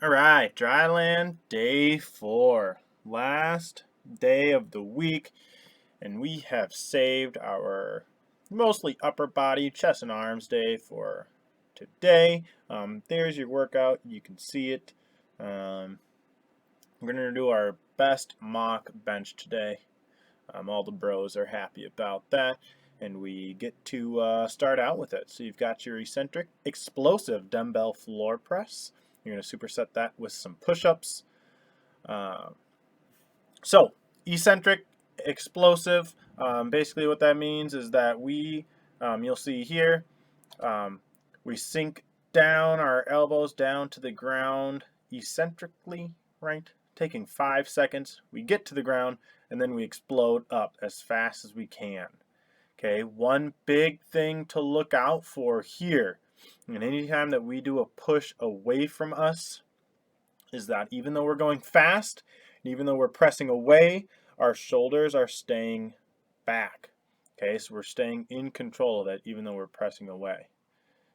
All right, Dryland day 4, last day of the week, and we have saved our mostly upper body, chest and arms day for today. There's your workout. You can see it. We're going to do our best mock bench today. All the bros are happy about that, and we get to start out with it. So you've got your eccentric explosive dumbbell floor press. You're going to superset that with some push-ups. Uh, so eccentric explosive, basically what that means is that you'll see here, um, we sink down our elbows down to the ground eccentrically, right? Taking 5 seconds, we get to the ground, and then we explode up as fast as we can. Okay, one big thing to look out for here, and anytime that we do a push away from us, is that even though we're going fast, and even though we're pressing away, our shoulders are staying back. Okay, so we're staying in control of it even though we're pressing away.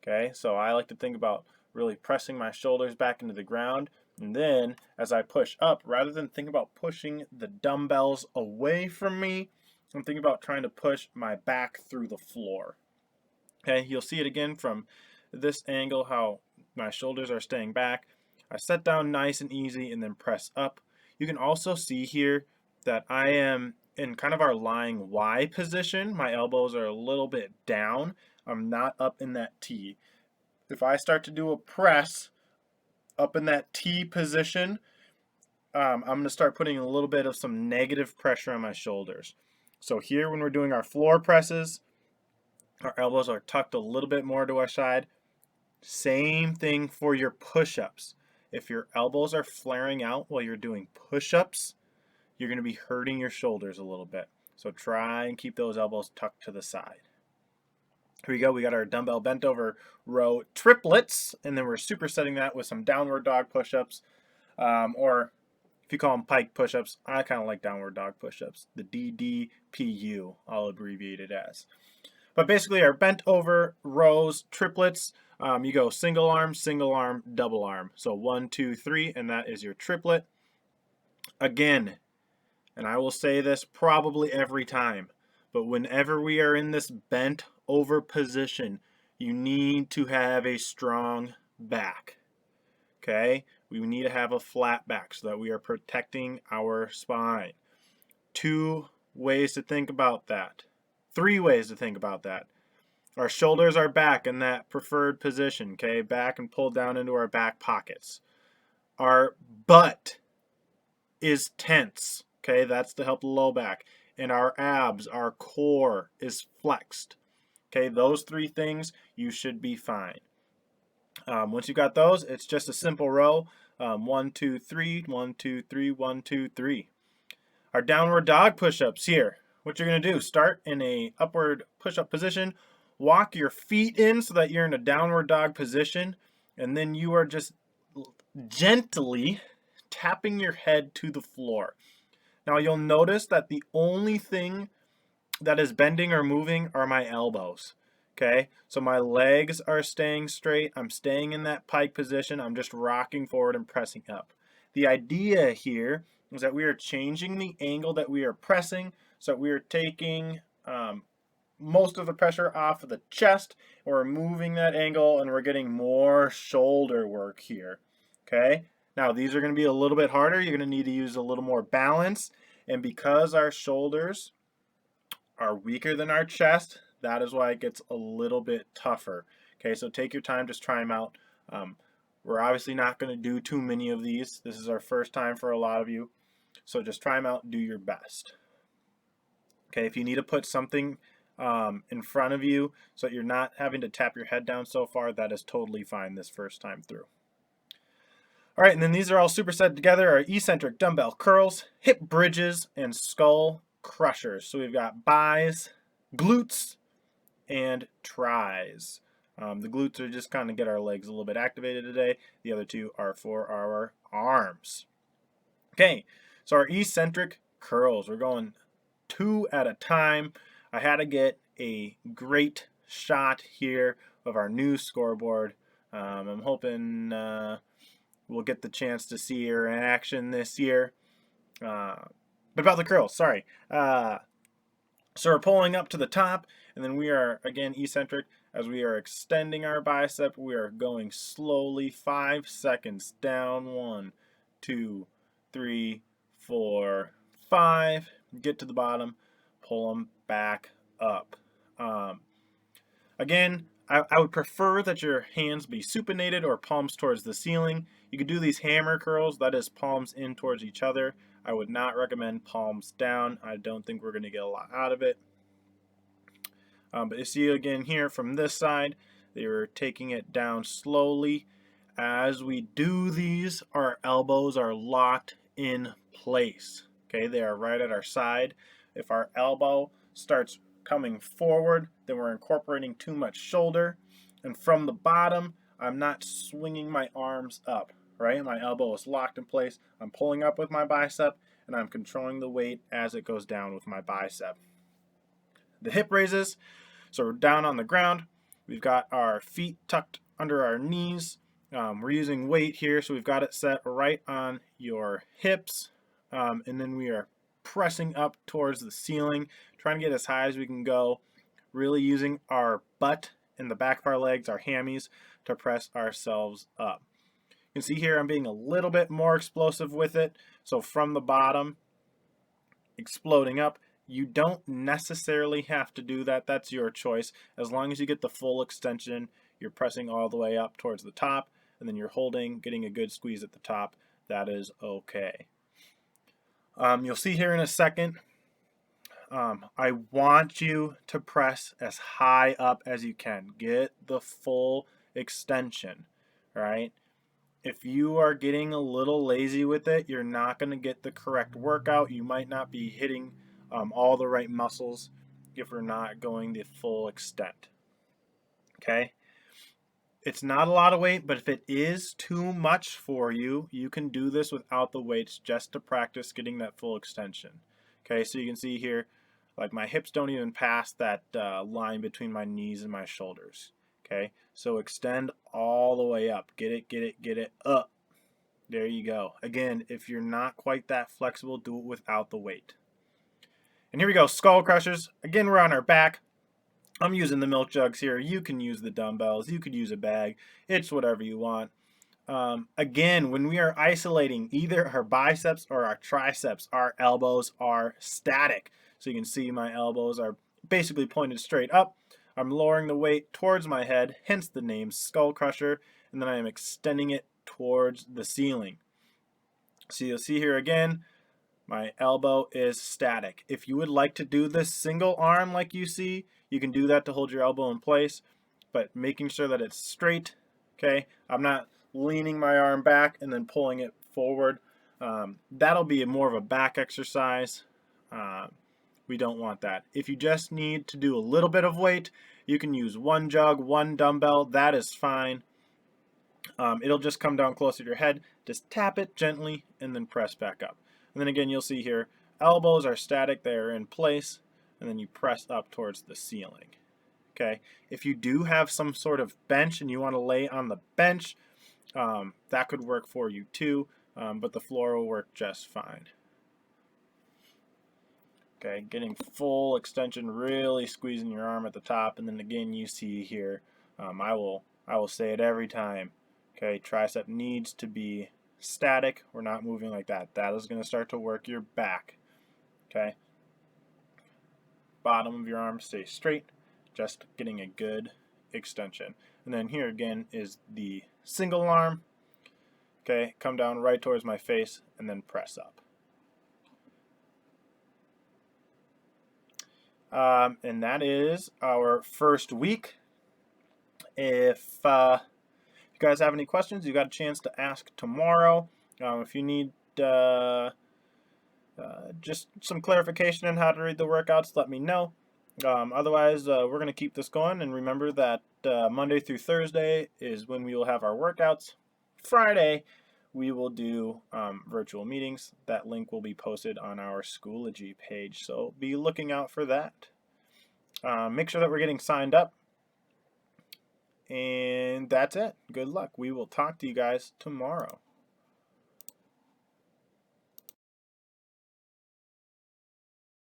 Okay, so I like to think about really pressing my shoulders back into the ground, and then as I push up, rather than think about pushing the dumbbells away from me, I'm thinking about trying to push my back through the floor. Okay, you'll see it again from this angle how my shoulders are staying back. I set down nice and easy and then press up. You can also see here that I am in kind of our lying Y position. My elbows are a little bit down. I'm not up in that T. If I start to do a press up in that T position, I'm going to start putting a little bit of some negative pressure on my shoulders. So here when we're doing our floor presses, our elbows are tucked a little bit more to our side. Same thing for your push-ups. If your elbows are flaring out while you're doing push-ups, you're going to be hurting your shoulders a little bit. So try and keep those elbows tucked to the side. Here we go. We got our dumbbell bent over row triplets, and then we're supersetting that with some downward dog push-ups, or if you call them pike push-ups, I kind of like downward dog push-ups. The DDPU, I'll abbreviate it as. But basically, our bent over rows triplets. You go single arm, double arm. So 1, 2, 3, and that is your triplet. Again, and I will say this probably every time, but whenever we are in this bent over position, you need to have a strong back. Okay? We need to have a flat back so that we are protecting our spine. 2 ways to think about that. 3 ways to think about that. Our shoulders are back in that preferred position, okay? Back and pulled down into our back pockets. Our butt is tense, okay? That's to help the low back. And our abs, our core is flexed. Okay, those 3 things, you should be fine. Once you got those, it's just a simple row. 1, 2, 3, 1, 2, 3, 1, 2, 3. Our downward dog push-ups here. What you're going to do, start in a upward push-up position, walk your feet in so that you're in a downward dog position, and then you are just gently tapping your head to the floor. Now you'll notice that the only thing that is bending or moving are my elbows. Okay, so my legs are staying straight. I'm staying in that pike position. I'm just rocking forward and pressing up. The idea here is that we are changing the angle that we are pressing, so that we are taking most of the pressure off of the chest. We're moving that angle and we're getting more shoulder work here. Okay, now these are going to be a little bit harder. You're going to need to use a little more balance, and because our shoulders are weaker than our chest, that is why it gets a little bit tougher. Okay, so take your time, just try them out. We're obviously not going to do too many of these. This is our first time for a lot of you. So just try them out and do your best. Okay, if you need to put something in front of you so that you're not having to tap your head down so far, that is totally fine this first time through. All right, and then these are all superset together, our eccentric dumbbell curls, hip bridges, and skull crushers. So we've got bis, glutes, and tris. The glutes are just kind of get our legs a little bit activated today. The other 2 are for our arms. Okay, so our eccentric curls. We're going 2 at a time. I had to get a great shot here of our new scoreboard. I'm hoping we'll get the chance to see her in action this year. But about the curls, sorry. So we're pulling up to the top, and then we are, again, eccentric. As we are extending our bicep, we are going slowly, 5 seconds down, 1, 2, 3, 4, 5. Get to the bottom, pull them back up. Again, I would prefer that your hands be supinated or palms towards the ceiling. You could do these hammer curls, that is palms in towards each other. I would not recommend palms down. I don't think we're going to get a lot out of it. But you see again here from this side, they were taking it down slowly. As we do these, our elbows are locked in place. Okay, they are right at our side. If our elbow starts coming forward, then we're incorporating too much shoulder. And from the bottom, I'm not swinging my arms up, right? My elbow is locked in place. I'm pulling up with my bicep, and I'm controlling the weight as it goes down with my bicep. The hip raises, so we're down on the ground. We've got our feet tucked under our knees. We're using weight here, so we've got it set right on your hips. And then we are pressing up towards the ceiling, trying to get as high as we can go, really using our butt and the back of our legs, our hammies, to press ourselves up. You can see here I'm being a little bit more explosive with it. So from the bottom, exploding up. You don't necessarily have to do that. That's your choice. As long as you get the full extension, you're pressing all the way up towards the top, and then you're holding, getting a good squeeze at the top. That is okay. You'll see here in a second, I want you to press as high up as you can. Get the full extension, right? If you are getting a little lazy with it, you're not going to get the correct workout. You might not be hitting all the right muscles if we're not going the full extent. Okay? It's not a lot of weight, but if it is too much for you, you can do this without the weights just to practice getting that full extension. Okay, so you can see here, like my hips don't even pass that line between my knees and my shoulders. Okay, so extend all the way up. Get it up. There you go. Again, if you're not quite that flexible, do it without the weight. And here we go, skull crushers. Again, we're on our back. I'm using the milk jugs here. You can use the dumbbells. You could use a bag. It's whatever you want. Again, when we are isolating either our biceps or our triceps, our elbows are static. So you can see my elbows are basically pointed straight up. I'm lowering the weight towards my head, hence the name skull crusher, and then I am extending it towards the ceiling. So you'll see here again, my elbow is static. If you would like to do this single arm like you see, you can do that to hold your elbow in place, but making sure that it's straight, okay? I'm not leaning my arm back and then pulling it forward. That'll be more of a back exercise. We don't want that. If you just need to do a little bit of weight, you can use one jug, one dumbbell. That is fine. It'll just come down closer to your head. Just tap it gently and then press back up. And then again, you'll see here, elbows are static. They are in place. And then you press up towards the ceiling. Okay. If you do have some sort of bench and you want to lay on the bench, that could work for you too. But the floor will work just fine. Okay, getting full extension, really squeezing your arm at the top, and then again you see here, I will say it every time. Okay, tricep needs to be static. We're not moving like that. That is going to start to work your back. Okay, bottom of your arm stay straight, just getting a good extension. And then here again is the single arm. Okay, come down right towards my face and then press up. And that is our first week. If you guys have any questions, you got a chance to ask tomorrow. If you need just some clarification on how to read the workouts, let me know. Otherwise, we're going to keep this going. And remember that Monday through Thursday is when we will have our workouts. Friday, we will do virtual meetings. That link will be posted on our Schoology page, so be looking out for that. Make sure that we're getting signed up. And that's it. Good luck. We will talk to you guys tomorrow.